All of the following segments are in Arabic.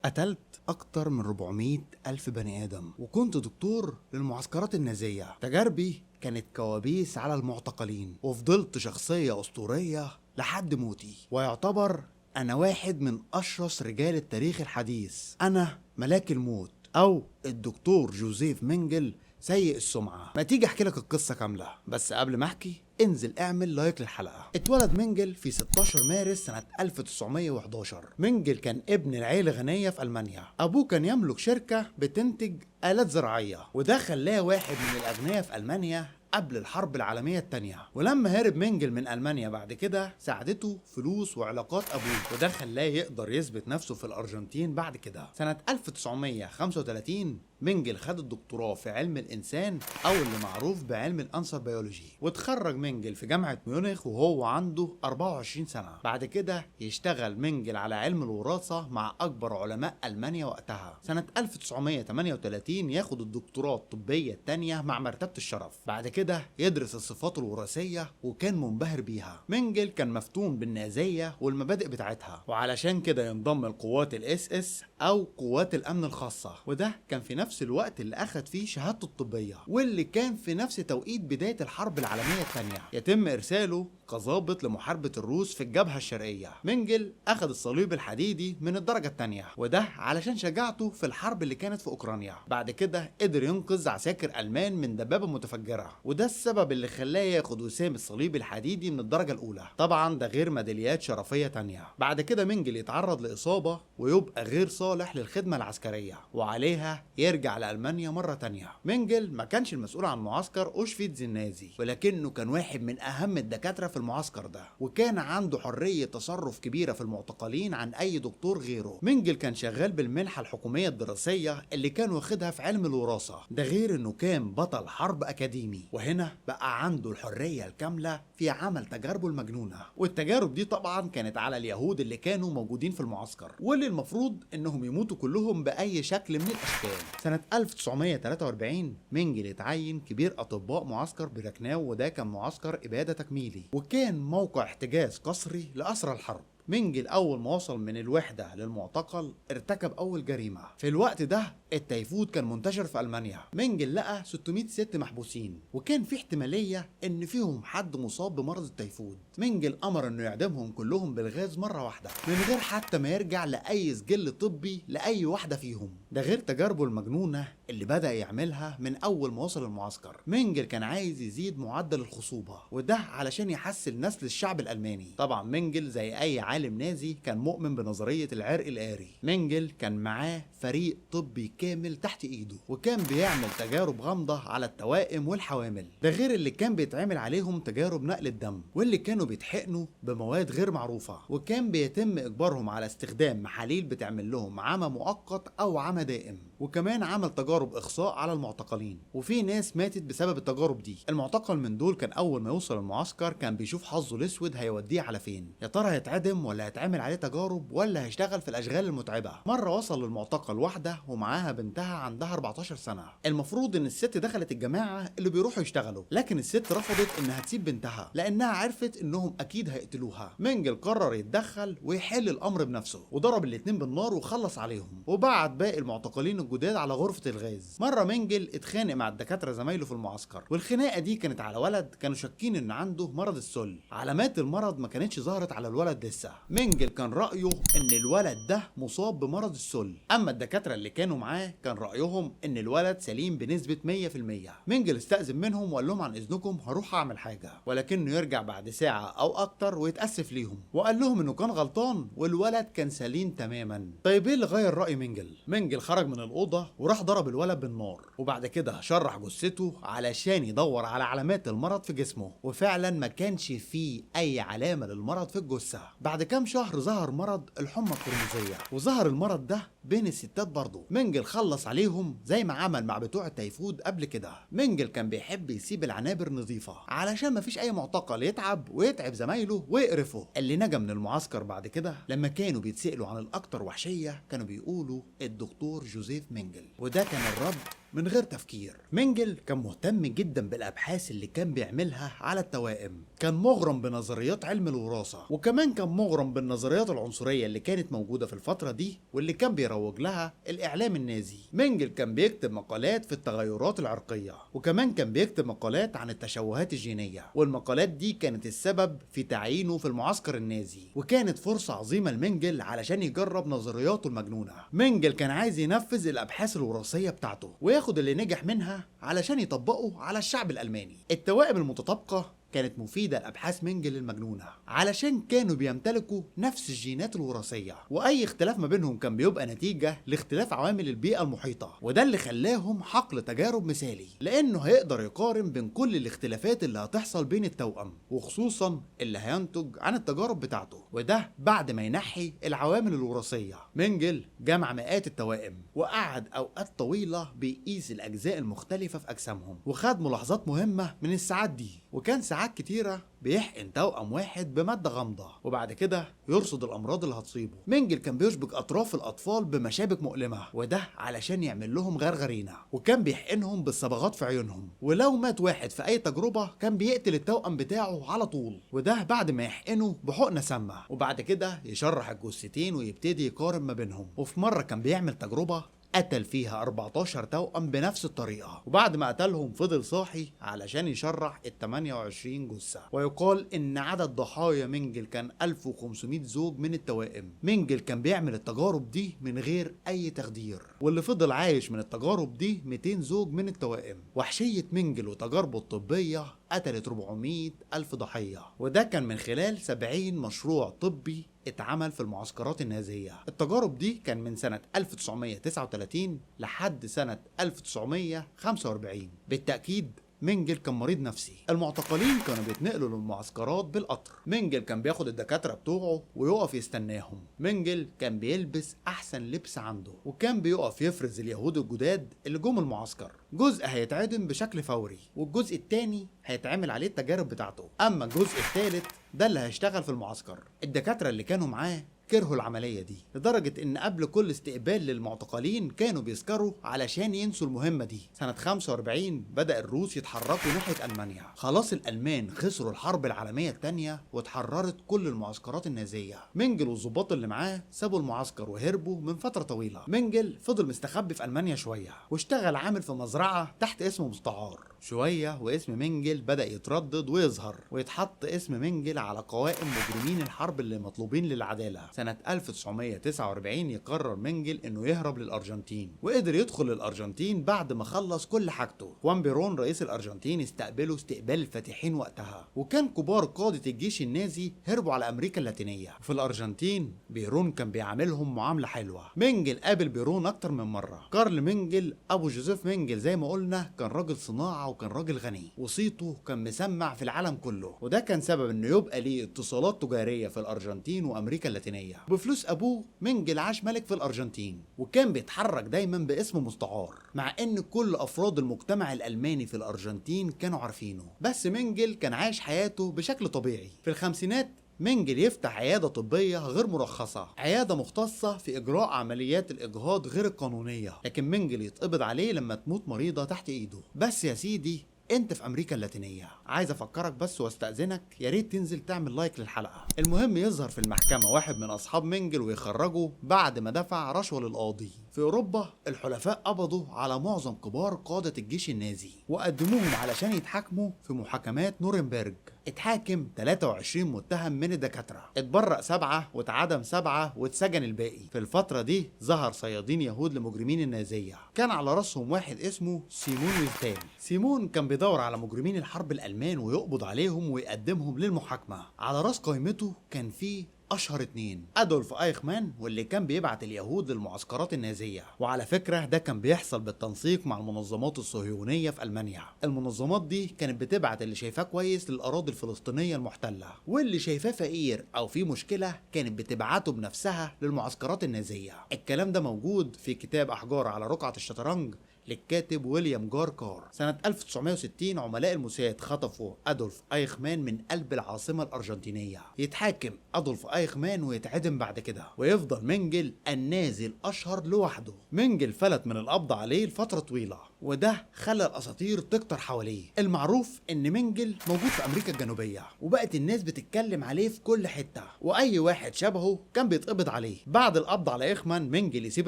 قتلت أكتر من 400 ألف بني آدم، وكنت دكتور للمعسكرات النازية. تجاربي كانت كوابيس على المعتقلين، وفضلت شخصية أسطورية لحد موتي. ويعتبر أنا واحد من أشرس رجال التاريخ الحديث. أنا ملاك الموت، أو الدكتور جوزيف مينجل سيء السمعة. ما تيجي احكي لك القصة كاملة، بس قبل ما احكي انزل اعمل لايك للحلقة. اتولد مينجل في 16 مارس سنة 1911. مينجل كان ابن العيلة غنية في ألمانيا. أبوه كان يملك شركة بتنتج آلات زراعية، وده خلاه واحد من الأغنياء في ألمانيا قبل الحرب العالمية التانية. ولما هرب مينجل من ألمانيا بعد كده ساعدته فلوس وعلاقات أبوه، وده خلاه يقدر يثبت نفسه في الأرجنتين. بعد كده سنة 1935 مينجل خد الدكتوراه في علم الإنسان، أو اللي معروف بعلم الأنثروبولوجي، واتخرج مينجل في جامعة ميونخ وهو عنده 24 سنة. بعد كده يشتغل مينجل على علم الوراثة مع أكبر علماء ألمانيا وقتها. سنة 1938 ياخد الدكتوراه الطبية التانية مع مرتبة الشرف. بعد كده يدرس الصفات الوراثية وكان منبهر بيها. مينجل كان مفتون بالنازية والمبادئ بتاعتها، وعلشان كده ينضم لقوات الاس اس او قوات الامن الخاصة، وده كان في نفس الوقت اللي اخد فيه شهادته الطبية، واللي كان في نفس توقيت بداية الحرب العالمية الثانية يتم ارساله كظابط لمحاربة الروس في الجبهة الشرقية. مينجل اخد الصليب الحديدي من الدرجة الثانية، وده علشان شجاعته في الحرب اللي كانت في اوكرانيا. بعد كده قدر ينقذ عساكر المان من دبابة متفجرة، وده السبب اللي خلاه ياخد وسام الصليب الحديدي من الدرجة الأولى. طبعا ده غير ميداليات شرفية تانية. بعد كده مينجل يتعرض لإصابة ويبقى غير صالح للخدمة العسكرية، وعليها يرجع لألمانيا مرة تانية. مينجل ما كانش المسؤول عن معسكر أوشفيتز النازي، ولكنه كان واحد من أهم الدكاترة في المعسكر ده، وكان عنده حرية تصرف كبيرة في المعتقلين عن أي دكتور غيره. مينجل كان شغال بالمنحة الحكومية الدراسية اللي كان واخدها في علم الوراثة، ده غير إنه كان بطل حرب أكاديمي، وهنا بقى عنده الحرية الكاملة في عمل تجاربه المجنونة. والتجارب دي طبعا كانت على اليهود اللي كانوا موجودين في المعسكر، واللي المفروض انهم يموتوا كلهم بأي شكل من الأشكال. سنة 1943 مينجل اتعين كبير أطباء معسكر براكناو، وده كان معسكر إبادة تكميلي، وكان موقع احتجاز قسري لأسرى الحرب. مينجل أول ما وصل من الوحدة للمعتقل ارتكب أول جريمة. في الوقت ده التيفود كان منتشر في ألمانيا. مينجل لقى 600 ست محبوسين، وكان في احتمالية إن فيهم حد مصاب بمرض التيفود. مينجل أمر إنه يعدمهم كلهم بالغاز مرة واحدة من غير حتى ما يرجع لأي سجل طبي لأي واحدة فيهم. ده غير تجاربه المجنونة اللي بدأ يعملها من أول ما وصل المعسكر. مينجل كان عايز يزيد معدل الخصوبة، وده علشان يحسن نسل الشعب الألماني. طبعا مينجل زي أي عالم نازي كان مؤمن بنظرية العرق الآري. مينجل كان معاه فريق طبي كامل تحت ايده، وكان بيعمل تجارب غامضة على التوائم والحوامل، ده غير اللي كان بيتعمل عليهم تجارب نقل الدم، واللي كانوا بيتحقنوا بمواد غير معروفة، وكان بيتم اجبارهم على استخدام محاليل بتعمل لهم عمى مؤقت او عمى دائم. وكمان عمل تجارب اخصاء على المعتقلين، وفي ناس ماتت بسبب التجارب دي. المعتقل من دول كان اول ما يوصل المعسكر كان بيشوف حظه الاسود هيوديه على فين، يا ترى هيتعدم ولا هيتعمل عليه تجارب ولا هيشتغل في الاشغال المتعبة. مرة وصل للمعتقل واحدة ومعاها بنتها عندها 14 سنة. المفروض ان الست دخلت الجماعة اللي بيروحوا يشتغلوا، لكن الست رفضت انها تسيب بنتها لانها عرفت انهم اكيد هيقتلوها. مينجل قرر يتدخل ويحل الامر بنفسه، وضرب الاتنين بالنار وخلص عليهم، وبعت باقي المعتقلين الجداد على غرفة الغاز. مرة مينجل اتخانق مع الدكاترة زمايله في المعسكر، والخناقة دي كانت على ولد كانوا شاكين ان عنده مرض السل. علامات المرض ما كانتش ظهرت على الولد لسه. مينجل كان رأيه ان الولد ده مصاب بمرض السل، اما الدكاترة اللي كانوا معاه كان رأيهم ان الولد سليم بنسبة 100%. مينجل استأذن منهم وقال لهم عن اذنكم هروح اعمل حاجة، ولكنه يرجع بعد ساعة او اكتر ويتأسف ليهم، وقال لهم انه كان غلطان والولد كان سليم تماما. طيب ايه اللي غير رأي مينجل؟ مينجل خرج من الأوضة وراح ضرب الولد بالنار، وبعد كده شرح جثته علشان يدور على علامات المرض في جسمه، وفعلا ما كانش فيه اي علامة للمرض في الجثة. بعد كام شهر ظهر مرض الحمى القرمزية، وظهر المرض ده بين الستات برضه. مينجل خلص عليهم زي ما عمل مع بتوع التيفود قبل كده. مينجل كان بيحب يسيب العنابر نظيفة علشان مفيش اي معتقل يتعب ويتعب زمايله ويقرفه. اللي نجا من المعسكر بعد كده لما كانوا بيتسألوا عن الاكتر وحشية كانوا بيقولوا الدكتور جوزيف مينجل، وده كان الرد من غير تفكير. مينجل كان مهتم جدا بالابحاث اللي كان بيعملها على التوائم، كان مغرم بنظريات علم الوراثة، وكمان كان مغرم بالنظريات العنصرية اللي كانت موجودة في الفترة دي واللي كان بيروج لها الاعلام النازي. مينجل كان بيكتب مقالات في التغيرات العرقية، وكمان كان بيكتب مقالات عن التشوهات الجينية، والمقالات دي كانت السبب في تعيينه في المعسكر النازي، وكانت فرصة عظيمة لمينجل علشان يجرب نظرياته المجنونة. مينجل كان عايز ينفذ الابحاث الوراثية بتاعته وياخد اللي نجح منها علشان يطبقه على الشعب الألماني. التوائم المتطابقة كانت مفيدة لأبحاث مينجل المجنونة علشان كانوا بيمتلكوا نفس الجينات الوراثية، وأي اختلاف ما بينهم كان بيبقى نتيجة لاختلاف عوامل البيئة المحيطة، وده اللي خلاهم حقل تجارب مثالي، لأنه هيقدر يقارن بين كل الاختلافات اللي هتحصل بين التوأم، وخصوصا اللي هينتج عن التجارب بتاعته، وده بعد ما ينحي العوامل الوراثية. مينجل جمع مئات التوائم وقعد أوقات طويلة بيقيس الأجزاء المختلفة في أجسامهم، وخد ملاحظات مهمة من الساعات دي، وكان ساعات كتيرة بيحقن توأم واحد بمادة غامضة وبعد كده يرصد الأمراض اللي هتصيبه. مينجل كان بيشبك أطراف الأطفال بمشابك مؤلمة، وده علشان يعمل لهم غرغرينة، وكان بيحقنهم بالصبغات في عيونهم، ولو مات واحد في أي تجربة كان بيقتل التوأم بتاعه على طول، وده بعد ما يحقنه بحقنة سامة، وبعد كده يشرح الجثتين ويبتدي يقارن ما بينهم. وفي مرة كان بيعمل تجربة قتل فيها 14 توأم بنفس الطريقة، وبعد ما قتلهم فضل صاحي علشان يشرح ال 28 جثة. ويقال ان عدد ضحايا مينجل كان 1500 زوج من التوائم. مينجل كان بيعمل التجارب دي من غير اي تخدير، واللي فضل عايش من التجارب دي 200 زوج من التوائم. وحشية مينجل وتجاربه الطبية قتلت 400 ألف ضحية، وده كان من خلال 70 مشروع طبي اتعمل في المعسكرات النازية. التجارب دي كان من سنة 1939 لحد سنة 1945. بالتأكيد مينجل كان مريض نفسي. المعتقلين كانوا بيتنقلوا للمعسكرات بالقطر. مينجل كان بياخد الدكاترة بتوعه ويقف يستناهم. مينجل كان بيلبس أحسن لبس عنده، وكان بيقف يفرز اليهود الجداد اللي جم المعسكر. جزء هيتعدم بشكل فوري، والجزء التاني هيتعمل عليه التجارب بتاعته. أما الجزء الثالث ده اللي هيشتغل في المعسكر. الدكاترة اللي كانوا معاه كرهوا العملية دي لدرجة ان قبل كل استقبال للمعتقلين كانوا بيسكروا علشان ينسوا المهمة دي. سنة 45 بدأ الروس يتحركوا ناحية ألمانيا. خلاص الألمان خسروا الحرب العالمية التانية واتحررت كل المعسكرات النازية. مينجل والظباط اللي معاه سابوا المعسكر وهربوا من فترة طويلة. مينجل فضل مستخبي في ألمانيا شوية واشتغل عامل في مزرعة تحت اسم مستعار. شوية واسم مينجل بدأ يتردد ويظهر، ويتحط اسم مينجل على قوائم مجرمين الحرب اللي مطلوبين للعدالة. سنة 1949 يقرر مينجل انه يهرب للأرجنتين، وقدر يدخل للأرجنتين بعد ما خلص كل حاجته. خوان بيرون رئيس الأرجنتين استقبله استقبال الفاتحين وقتها، وكان كبار قادة الجيش النازي هربوا على أمريكا اللاتينية. في الأرجنتين بيرون كان بيعاملهم معاملة حلوة. مينجل قابل بيرون أكتر من مرة. كارل مينجل أبو جوزيف مينجل زي ما قلنا كان راجل صناعة وكان راجل غني، وصيته كان مسمع في العالم كله، وده كان سبب انه يبقى ليه اتصالات تجارية في الأرجنتين وأمريكا اللاتينية. بفلوس أبوه مينجل عاش ملك في الأرجنتين، وكان بيتحرك دايما باسم مستعار، مع ان كل أفراد المجتمع الألماني في الأرجنتين كانوا عارفينه. بس مينجل كان عايش حياته بشكل طبيعي. في الخمسينات مينجل يفتح عيادة طبية غير مرخصة، عيادة مختصة في إجراء عمليات الإجهاض غير القانونية، لكن مينجل يتقبض عليه لما تموت مريضة تحت إيده. بس يا سيدي انت في امريكا اللاتينيه. عايز افكرك بس واستاذنك يا ريت تنزل تعمل لايك للحلقه. المهم يظهر في المحكمه واحد من اصحاب مينجل ويخرجه بعد ما دفع رشوه للقاضي. في اوروبا الحلفاء قبضوا على معظم كبار قاده الجيش النازي وقدموهم علشان يتحاكموا في محاكمات نورنبرج. اتحاكم 23 متهم من الدكاتره، اتبرأ 7 واتعدم 7 واتسجن الباقي. في الفتره دي ظهر صيادين يهود لمجرمين النازيه، كان على راسهم واحد اسمه سيمون ويزتال. سيمون كان بيدور على مجرمين الحرب الألمان ويقبض عليهم ويقدمهم للمحاكمة. على راس قائمته كان فيه أشهر 2: أدولف أيخمان، واللي كان بيبعت اليهود للمعسكرات النازية. وعلى فكرة ده كان بيحصل بالتنسيق مع المنظمات الصهيونية في ألمانيا. المنظمات دي كانت بتبعت اللي شايفاه كويس للأراضي الفلسطينية المحتلة، واللي شايفاه فقير أو في مشكلة كانت بتبعته بنفسها للمعسكرات النازية. الكلام ده موجود في كتاب أحجار على رقعة الشطرنج للكاتب ويليام جار كار. سنة 1960 عملاء الموساد خطفوا أدولف أيخمان من قلب العاصمة الأرجنتينية. يتحاكم أدولف أيخمان ويتعدم بعد كده، ويفضل مينجل النازي الأشهر لوحده. مينجل فلت من القبض عليه لفترة طويلة، وده خلى الاساطير تكتر حواليه. المعروف ان منجل موجود في امريكا الجنوبيه، وبقت الناس بتتكلم عليه في كل حته، واي واحد شبهه كان بيتقبض عليه. بعد القبض على ايخمان، منجل يسيب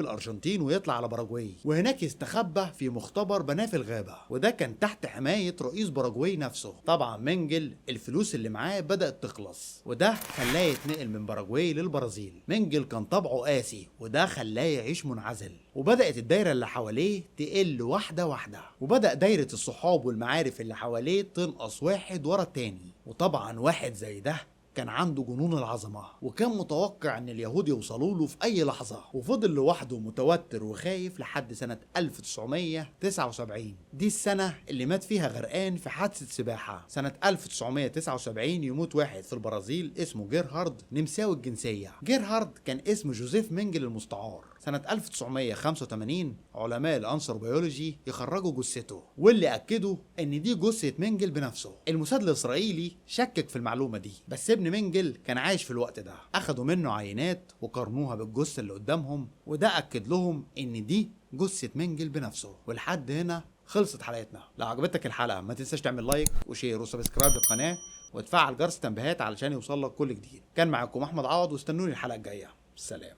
الارجنتين ويطلع على باراجواي، وهناك يستخبى في مختبر بناه في الغابه، وده كان تحت حمايه رئيس باراجواي نفسه. طبعا منجل الفلوس اللي معاه بدات تخلص، وده خلاه يتنقل من باراجواي للبرازيل. منجل كان طبعه قاسي، وده خلاه يعيش منعزل، وبدات الدايره اللي حواليه تقل واحده واحده، وبدا دايره الصحاب والمعارف اللي حواليه تنقص واحد ورا التاني. وطبعا واحد زي ده كان عنده جنون العظمة، وكان متوقع ان اليهود يوصلوا له في اي لحظة، وفضل لوحده متوتر وخايف لحد سنة 1979. دي السنة اللي مات فيها غرقان في حادثة سباحة. سنة 1979 يموت واحد في البرازيل اسمه جيرهارد، نمساوي الجنسية. جيرهارد كان اسم جوزيف منجل المستعار. سنة 1985 علماء الانثروبيولوجي يخرجوا جثته، واللي اكدوا ان دي جثة منجل بنفسه. الموساد الاسرائيلي شكك في المعلومة دي، بس ابن منجل كان عايش في الوقت ده. اخدوا منه عينات وقارنوها بالجثة اللي قدامهم، وده اكد لهم ان دي جثة منجل بنفسه. ولحد هنا خلصت حلقتنا. لو عجبتك الحلقة ما تنساش تعمل لايك وشير وسبسكرايب للقناة وتفعل جرس التنبيهات علشان يوصلك كل جديد. كان معاكم احمد عوض، واستنوني الحلقة الجاية. سلام.